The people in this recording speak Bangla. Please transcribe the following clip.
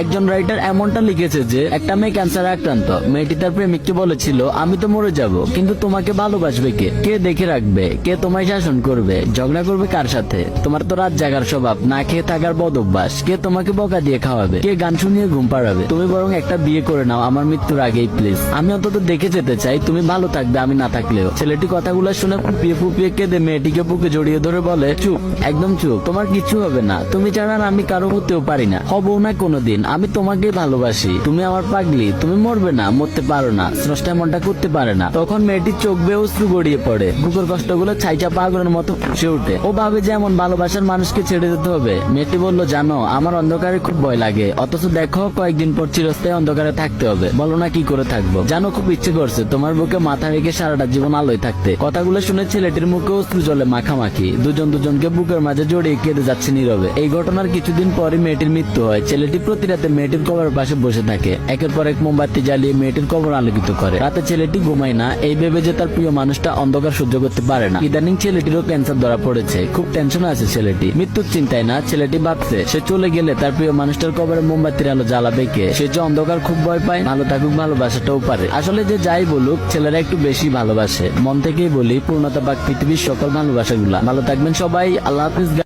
একজন রাইটার এমনটা লিখেছে যে একটা মেয়ে ক্যান্সারে আক্রান্ত। মেয়েটি তার প্রেমিককে বলেছিল, আমি তো মরে যাব, কিন্তু তোমাকে ভালোবাসবে কে, কে দেখে রাখবে, কে তোমায় শাসন করবে, ঝগড়া করবে কার সাথে, তোমার তো রাত জাগার স্বভাব, না খেয়ে থাকার বদ অভ্যাস, কে তোমাকে বকা দিয়ে খাওয়াবে, কে গান শুনিয়ে ঘুম পাড়াবে, তুমি বরং একটা বিয়ে করে নাও আমার মৃত্যুর আগেই প্লিজ, আমি অন্তত দেখে যেতে চাই তুমি ভালো থাকবে আমি না থাকলেও। ছেলেটি কথাগুলো শুনে ফুপিয়ে ফুপিয়ে কেঁদে মেয়েটিকে বুকে জড়িয়ে ধরে বলে, চুপ, একদম চুপ, তোমার কিছু হবে না, তুমি ছাড়া আমি কারো হতেও পারি না, হবও না কোনোদিন, আমি তোমাকেই ভালোবাসি, তুমি আমার পাগলি, তুমি মরবে না, মরতে পারো না, স্রষ্টা এমনটা করতে পারে না। তখন মেয়েটির চোখ বেয়ে অশ্রু গড়িয়ে পড়ে, বুকের কষ্টগুলো ছাইচা পাগলের মতো ফুসে ওঠে। ও ভাবে যে এমন ভালোবাসার মানুষকে ছেড়ে দিতে হবে। মেয়েটি বলল, জানো আমার অন্ধকারে খুব ভয় লাগে, অথচ দেখো কয়েকদিন পর চিরস্থায়ী অন্ধকারে থাকতে হবে, বলো না কি করে থাকবো, জানো খুব ইচ্ছে করছে তোমার বুকে মাথা রেখে সারাটা জীবন আলোয় থাকতে। কথাগুলো শুনে ছেলেটির মুখে অশ্রু জলে মাখামাখি, দুজন দুজনকে বুকের মাঝে জড়িয়ে কেঁদে যাচ্ছে নীরবে। এই ঘটনার কিছুদিন পরই মেয়েটির মৃত্যু হয়। ছেলেটি প্রতি রাতে মেয়েটির কবরের পাশে বসে থাকে, একের পর এক মোমবাতি জ্বালিয়ে মেয়েটির কবর আলোকিত করে। রাতে ছেলেটি ঘুমায় না, এই ভেবে যে তার প্রিয় মানুষটা অন্ধকার সহ্য করতে পারে না। ইদানিং ছেলেটিরও ক্যান্সার ধরা পড়েছে, খুব টেনশনে আছে ছেলেটি। মৃত্যুর চিন্তায় না, ছেলেটি ভাবছে সে চলে গেলে তার প্রিয় মানুষটার কবরে মোমবাতির আলো জ্বালাবে কে। সে যে অন্ধকার খুব ভয় পায়, ভালো থাকুক ভালোবাসাটাও পারে। আসলে যে যাই বলুক, ছেলেরা একটু বেশি ভালোবাসে। মন থেকেই বলি, পূর্ণতা পাক পৃথিবীর সকল ভালোবাসাগুলা। ভালো থাকবেন সবাই, আল্লাহ হাফিজ।